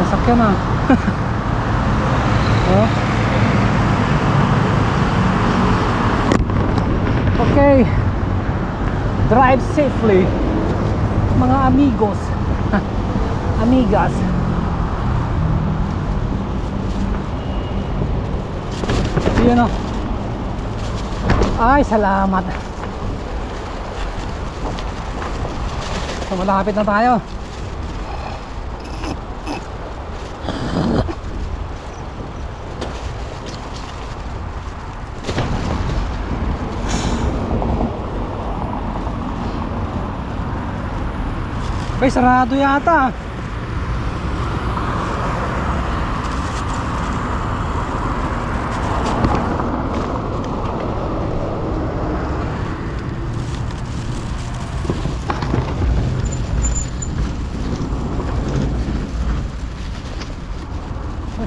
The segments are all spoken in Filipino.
sasakyan ah. Oh. Okay, drive safely mga amigos. Amigas. Yun o. Ay, salamat. So, malapit na tayo. Ay, sarado yata.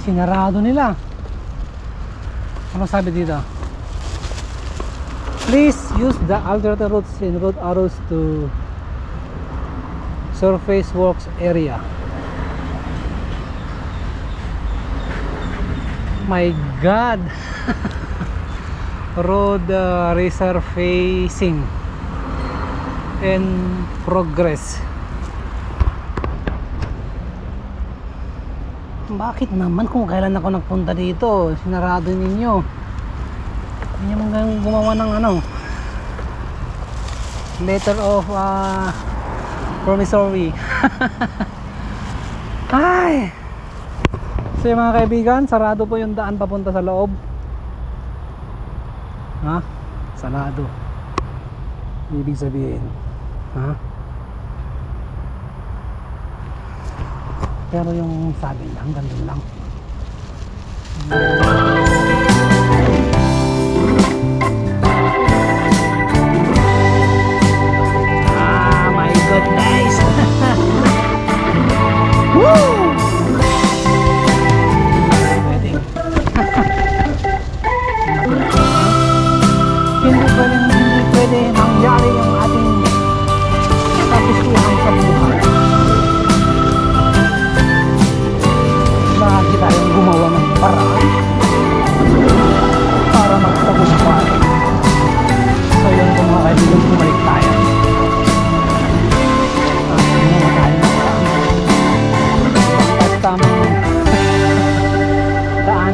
Sinarado nila. Ano sabi dito? Please use the alternate routes and road arrows to surface works area. My God. Road resurfacing in progress. Bakit naman kung kailan ako nagpunta dito, sinarado ninyo? Hindi nyo hanggang gumawa ng ano, letter of promissory. Ay! So mga kaibigan, sarado po yung daan papunta sa loob. Ha? Sarado. Ibig sabihin, ha? Pero yung sabi lang, ganun lang. Ah, my goodness. Woo! Pwede. Hindi pwede mangyari yung ating kagustuhan sa buhay. Lagi tayong gumawa ng paraan para magtagumpay. So yun po mga kaibigan, bumalik tayo. Gumawa tayo ng paraan at tamang daan.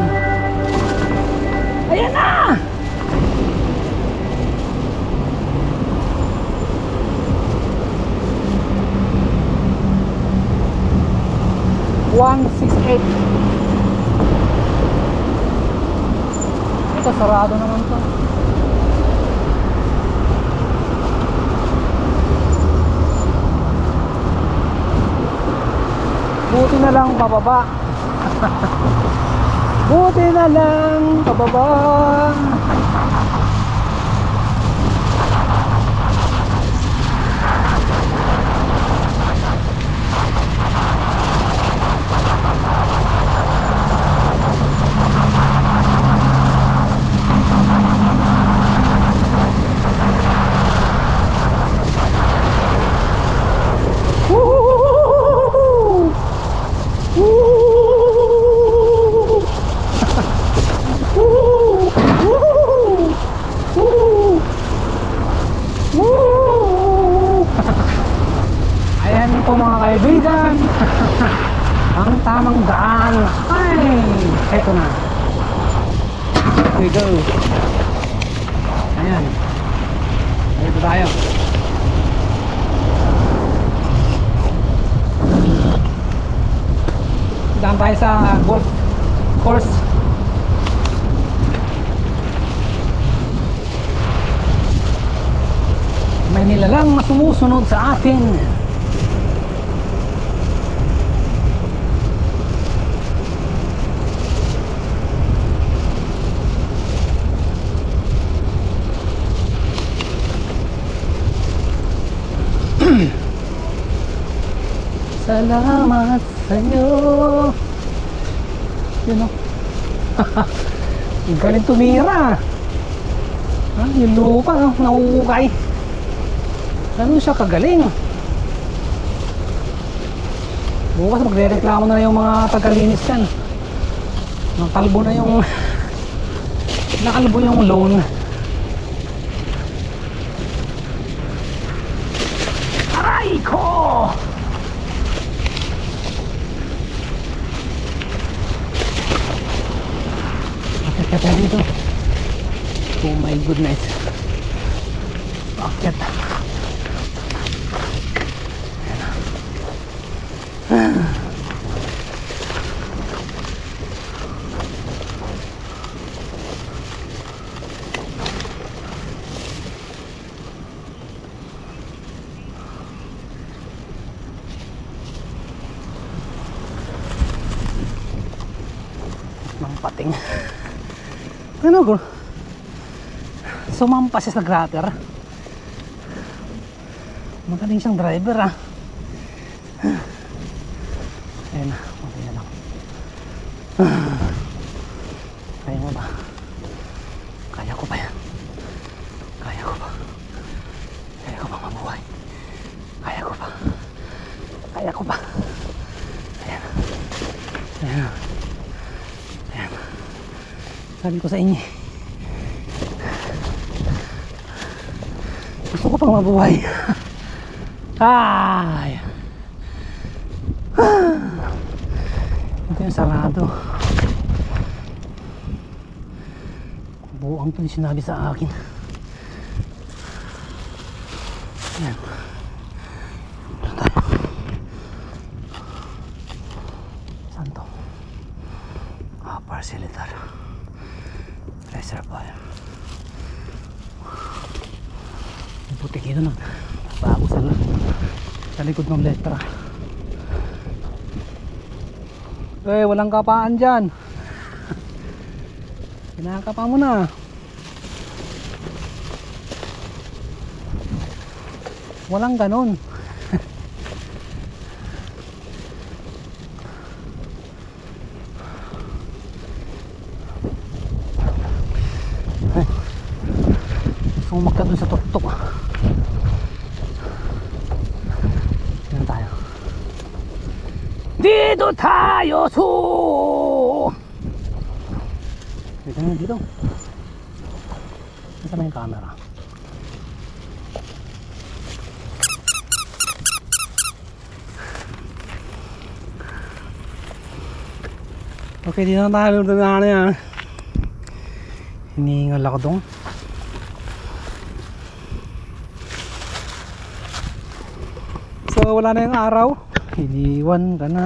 Ayan na! Ito sarado naman to. Buti na lang pababa. Buti na lang pababa. Mga kaibigan, ang tamang daan ay eto na. Here we go. Ayan, dito tayo. Daan tayo sa golf course. May nilalang na sumusunod sa atin. Salamat sa inyo. Yun o. Yung galing tumira. Yung lupa nauukay. Ganun siya kagaling. Bukas magre-reklamo na yung mga tagalinis yan. Nakalbo na yung nakalbo yung loan. Aray ko! Bakit ka tayo dito? Oh my goodness. Bakit? Ng pating. Ano bro? Sumampas siya sa grater. Magaling siyang driver ah. Ayun na, okay na lang. Kaya mo ba? Kaya ko pa yan. Kaya ko pa. Kaya ko pa mabuhay. Kaya ko pa. Kaya ko pa. Ayan. Ayan. Ayan. Sabi ko sa inyo, gusto ko pang mabuhay. Ay. Ito yung sarado. Buang to yung sinabi sa akin. Ayan. Ito tayo. Saan to? Parcelitar Reservoir. Yung putik ito nun. Bago sa likod ng letra. Eh, walang kapaan dyan. Kinakapa mo na. Walang ganon. Sumakta dun sa tuktok. Yan tayo. Dito tayo su. Dito na dito. Nasaan na yung camera? Okay, dito na tayo. Dito na yan. Hinihingal ako dong. So wala na yung araw. Iniwan ka na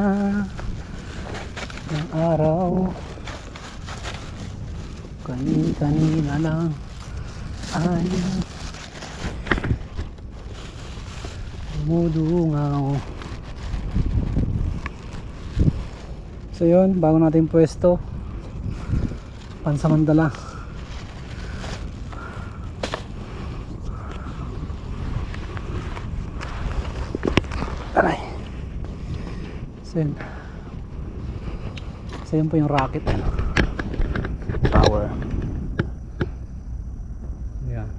yung araw. Kanina lang ay dumudungaw. So yun, bago natin pwesto, pansamantala. Aray. So yun po yung rocket ano. Power. Ayan.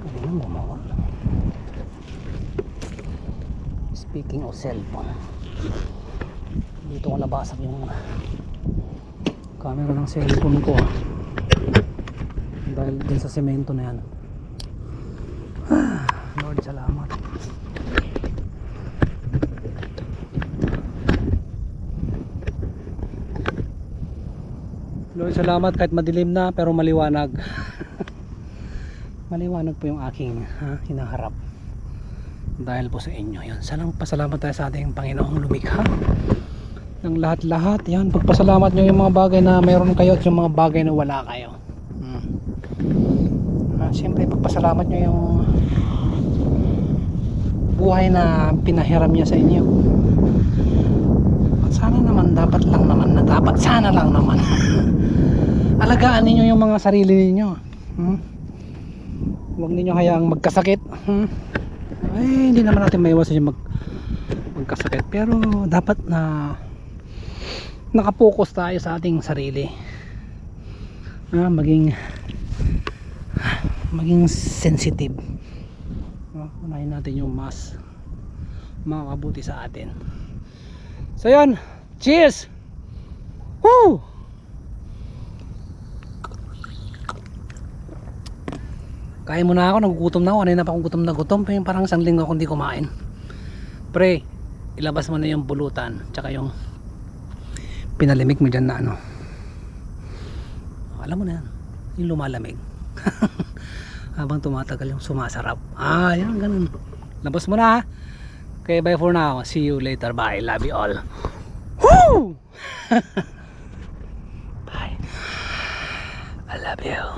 Ayan, gumawa. Speaking of cellphone, dito ko nabasag yung camera ng cellphone ko dahil din sa semento na yan. Lord, salamat. Lord, salamat kahit madilim na pero maliwanag. Maliwanag po yung aking hinaharap dahil po sa inyo. Yan, pasalamat tayo sa ating Panginoong lumikha ng lahat-lahat. Yan, pagpasalamat nyo yung mga bagay na mayroon kayo at yung mga bagay na wala kayo. Siyempre pagpasalamat nyo yung buhay na pinahiram niya sa inyo. At sana naman, sana lang naman alagaan ninyo yung mga sarili ninyo. Huwag ninyo hayaang magkasakit. Ay, hindi naman natin maiwasan yung magkasakit, pero dapat na nakapokus tayo sa ating sarili. Maging sensitive. Unahin natin yung mas makakabuti sa atin. So yun, cheers! Woo! Kain muna ako, nagugutom na ako. Kanina pa akong gutom na gutom. Parang isang linggo akong hindi kumain. Pre, ilabas mo na yung bulutan tsaka yung pinalimig mo dyan na ano. Alam mo na yan, yung lumalamig. Habang tumatagal yung sumasarap. Yan, ganun. Labas mo na ha. Okay, bye for now. See you later. Bye. Love you all. Woo! Bye. I love you.